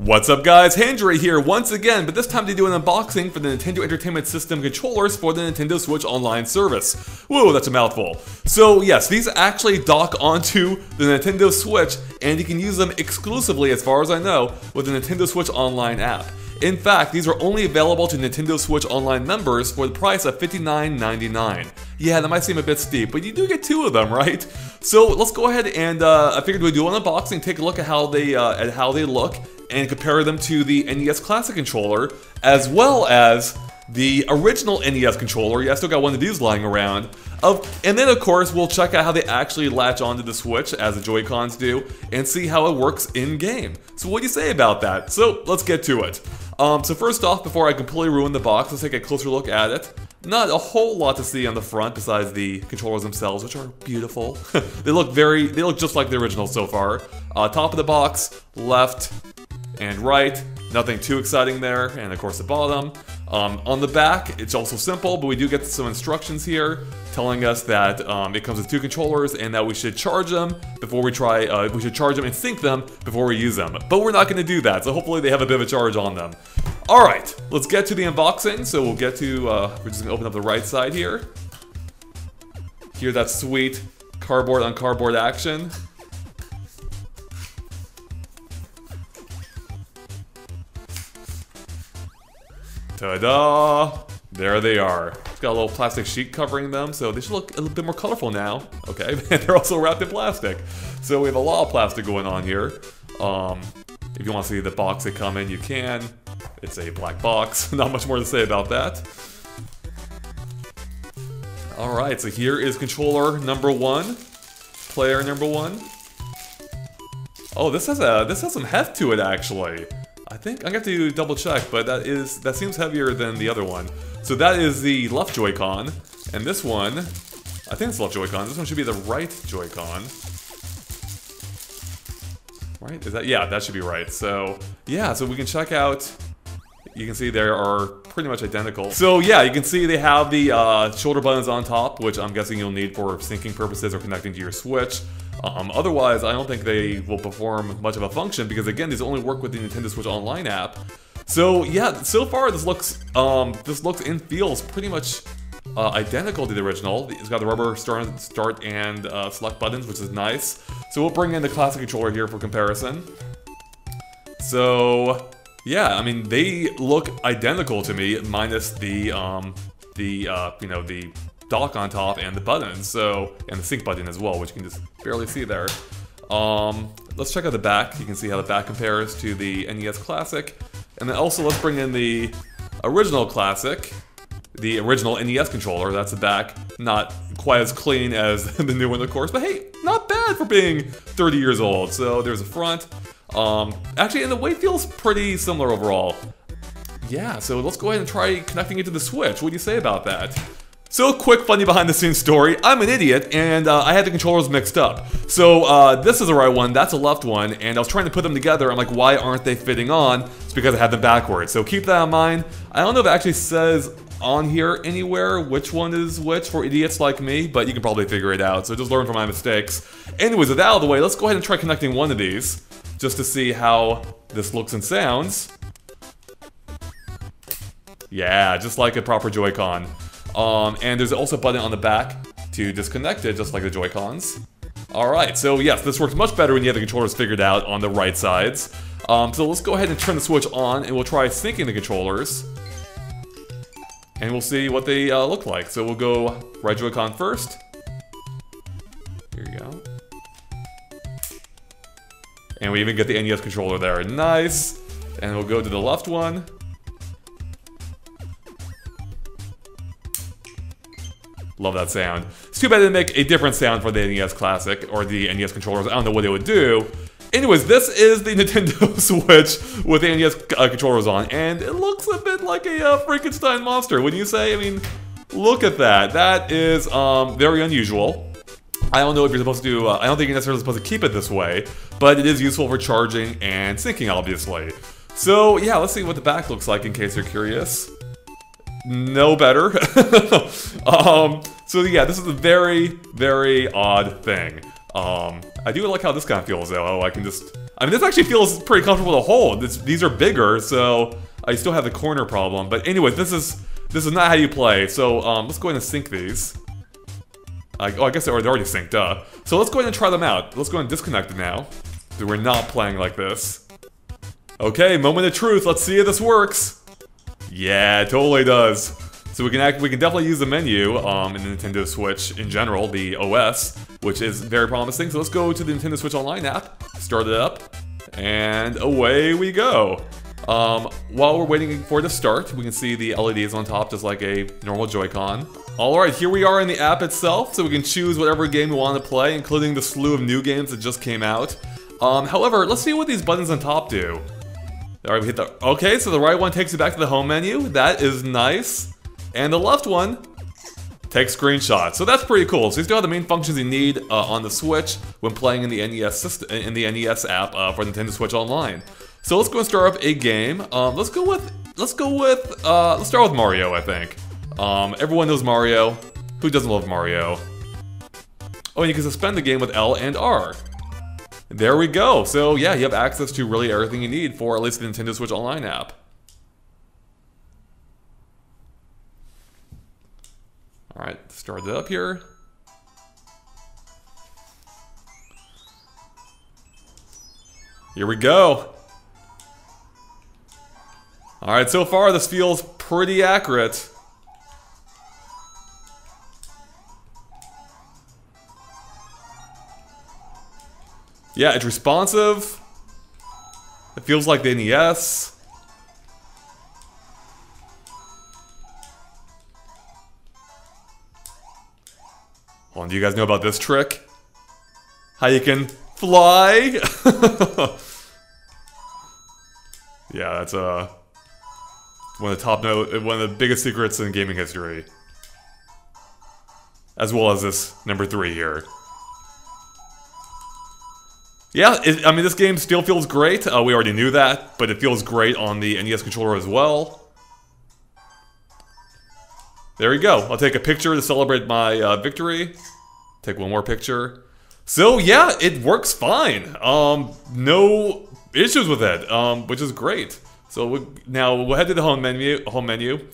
What's up guys, Handray here once again, but this time to do an unboxing for the Nintendo Entertainment System controllers for the Nintendo Switch Online service. Whoa, that's a mouthful. So yes, these actually dock onto the Nintendo Switch, and you can use them exclusively, as far as I know, with the Nintendo Switch Online app. In fact, these are only available to Nintendo Switch Online members for the price of $59.99. Yeah, that might seem a bit steep, but you do get two of them, right? So let's go ahead and I figured we'd do an unboxing, take a look at how they look, and compare them to the NES Classic Controller, as well as the original NES controller. Yeah, I still got one of these lying around. And then of course we'll check out how they actually latch onto the Switch, as the Joy-Cons do, and see how it works in-game. So what do you say about that? So let's get to it. So first off, before I completely ruin the box, let's take a closer look at it. Not a whole lot to see on the front besides the controllers themselves, which are beautiful. they look just like the original so far. Top of the box, left and right, nothing too exciting there, and of course the bottom. On the back, it's also simple, but we do get some instructions here telling us that it comes with two controllers and that we should charge them before we try. We should charge them and sync them before we use them. But we're not going to do that, so hopefully they have a bit of a charge on them. All right, let's get to the unboxing. So we'll get to. We're just going to open up the right side here. Hear that sweet cardboard on cardboard action. Ta-da! There they are. It's got a little plastic sheet covering them, so they should look a little bit more colorful now. Okay, they're also wrapped in plastic. So we have a lot of plastic going on here. If you want to see the box they come in, you can. It's a black box. Not much more to say about that. Alright, so here is controller number one. Player number one. Oh, this has some heft to it, actually. I think I'm gonna have to double check, but that seems heavier than the other one. So that is the left Joy-Con, and this one, I think it's left Joy-Con. This one should be the right Joy-Con. Right? Is that? Yeah, that should be right. So yeah, so we can check out. You can see they are pretty much identical. So yeah, you can see they have the shoulder buttons on top, which I'm guessing you'll need for syncing purposes or connecting to your Switch. Otherwise, I don't think they will perform much of a function because again, these only work with the Nintendo Switch Online app. So yeah, so far this looks and feels pretty much identical to the original. It's got the rubber start and select buttons, which is nice. So we'll bring in the classic controller here for comparison. So yeah, I mean they look identical to me, minus the dock on top and the buttons, so, and the sync button as well, which you can just barely see there. Let's check out the back. You can see how the back compares to the NES Classic, and then also let's bring in the original Classic, the original NES controller. That's the back. Not quite as clean as the new one, of course, but hey, not bad for being 30 years old. So there's a front. Actually, and the weight feels pretty similar overall. Yeah, so let's go ahead and try connecting it to the Switch. What do you say about that? So, quick funny behind the scenes story. I'm an idiot, and I had the controllers mixed up. So, this is the right one, that's the left one, and I was trying to put them together. I'm like, why aren't they fitting on? It's because I had them backwards. So, keep that in mind. I don't know if it actually says on here anywhere which one is which for idiots like me, but you can probably figure it out. So, just learn from my mistakes. Anyways, with that out of the way, let's go ahead and try connecting one of these, just to see how this looks and sounds. Yeah, just like a proper Joy-Con. And there's also a button on the back to disconnect it, just like the Joy-Cons. Alright, so yes, this works much better when you have the controllers figured out on the right sides. So let's go ahead and turn the Switch on, and we'll try syncing the controllers. And we'll see what they look like. So we'll go right Joy-Con first. Here you go. And we even get the NES controller there. Nice! And we'll go to the left one. Love that sound. It's too bad they didn't make a different sound for the NES Classic or the NES controllers. I don't know what they would do. Anyways, this is the Nintendo Switch with the NES controllers on, and it looks a bit like a Frankenstein monster, wouldn't you say? I mean, look at that. That is very unusual. I don't know if you're supposed to, I don't think you're necessarily supposed to keep it this way, but it is useful for charging and syncing, obviously. So yeah, let's see what the back looks like in case you're curious. No better. So yeah, this is a very, very odd thing. I do like how this kind of feels though. Oh, I I mean, this actually feels pretty comfortable to hold. These are bigger, so I still have the corner problem. But anyway, this is not how you play. So let's go ahead and sync these. Oh, I guess they're already synced, duh. So let's go ahead and try them out. Let's go ahead and disconnect it now. So we're not playing like this. Okay, moment of truth. Let's see if this works. Yeah, it totally does. So we can definitely use the menu in the Nintendo Switch in general, the OS, which is very promising. So let's go to the Nintendo Switch Online app, start it up, and away we go. While we're waiting for it to start, we can see the LEDs on top just like a normal Joy-Con. Alright, here we are in the app itself, so we can choose whatever game we want to play, including the slew of new games that just came out. However, let's see what these buttons on top do. Alright, we hit the... Okay, so the right one takes you back to the home menu. That is nice. And the left one takes screenshots. So that's pretty cool. So you still have the main functions you need on the Switch when playing in the NES system, in the NES app for Nintendo Switch Online. So let's go and start up a game. Let's start with Mario, I think. Everyone knows Mario. Who doesn't love Mario? Oh, and you can suspend the game with L and R. There we go. So yeah, you have access to really everything you need for at least the Nintendo Switch Online app. Alright, start it up here. Here we go. Alright, so far this feels pretty accurate. Yeah, it's responsive. It feels like the NES. Hold on, do you guys know about this trick? How you can fly? Yeah, that's one of the biggest secrets in gaming history. As well as this number 3 here. Yeah, I mean, this game still feels great. We already knew that, but it feels great on the NES controller as well. There we go. I'll take a picture to celebrate my victory. Take one more picture. So yeah, it works fine. No issues with it, which is great. So now we'll head to the home menu.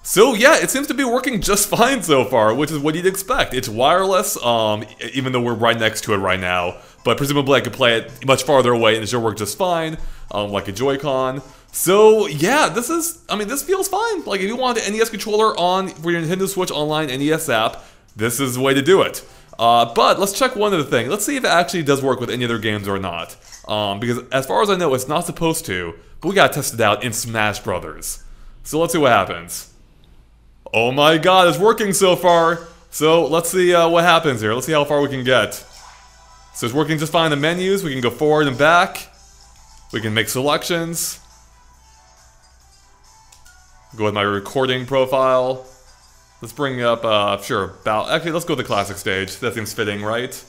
So yeah, it seems to be working just fine so far, which is what you'd expect. It's wireless, even though we're right next to it right now. But presumably I could play it much farther away and it should work just fine, like a Joy-Con. So yeah, this feels fine. Like if you want an NES controller for your Nintendo Switch Online NES app, this is the way to do it. But let's check one other thing. Let's see if it actually does work with any other games or not. Because as far as I know, it's not supposed to, but we gotta test it out in Smash Brothers. So let's see what happens. Oh my god, it's working so far. So let's see what happens here. Let's see how far we can get. So it's working just fine in the menus. We can go forward and back. We can make selections. Go with my recording profile. Let's bring up, actually let's go to the classic stage. That seems fitting, right?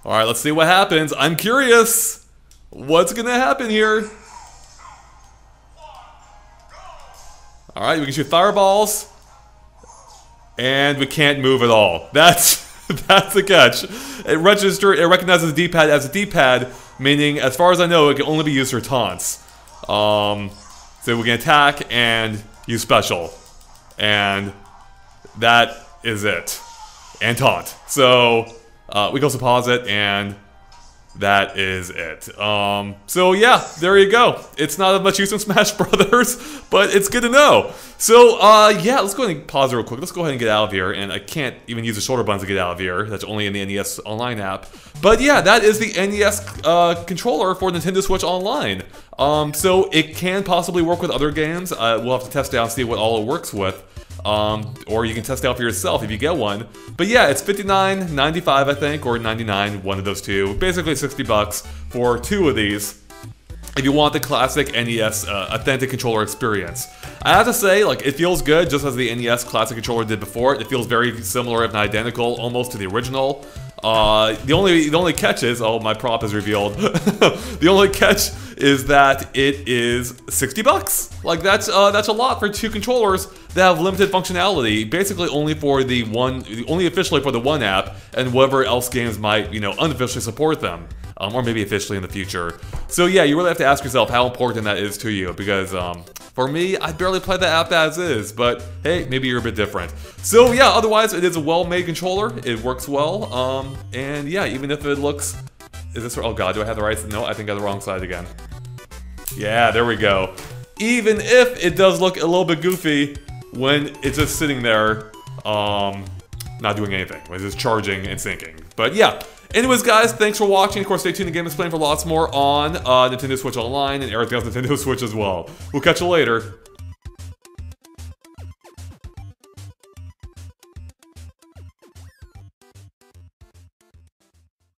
Alright, let's see what happens. I'm curious. What's gonna happen here? Alright, we can shoot fireballs. And we can't move at all. That's the catch. It recognizes the D-pad as a D-pad, meaning, as far as I know, it can only be used for taunts. So we can attack and use special. And that is it. And taunt. So we can also pause it, and that is it. So yeah, there you go. It's not much use in Smash Brothers, but it's good to know. So yeah, let's go ahead and pause real quick. Let's go ahead and get out of here. And I can't even use the shoulder buttons to get out of here. That's only in the NES Online app. But yeah, that is the NES controller for Nintendo Switch Online. So it can possibly work with other games. We'll have to test it out and see what all it works with. Or you can test it out for yourself if you get one. But yeah, it's $59.95 I think, or $99, one of those two. Basically $60 for 2 of these if you want the classic NES authentic controller experience. I have to say, like, it feels good just as the NES Classic Controller did before. It feels very similar, if not identical, almost to the original. The only catch is, oh, my prop is revealed. The only catch is that it is 60 bucks. Like that's a lot for 2 controllers that have limited functionality, basically only officially for the one app, and whatever else games might, unofficially support them. Or maybe officially in the future. So yeah, you really have to ask yourself how important that is to you, because for me, I barely play the app as is, but hey, maybe you're a bit different. So yeah, otherwise it is a well-made controller, it works well, and yeah, even if it looks, oh god, do I have the right, no, I think I have the wrong side again. Yeah, there we go. Even if it does look a little bit goofy when it's just sitting there, not doing anything, when it's just charging and syncing. But yeah. Anyways, guys, thanks for watching. Of course, stay tuned to GameXplain for lots more on Nintendo Switch Online and everything else Nintendo Switch as well. We'll catch you later.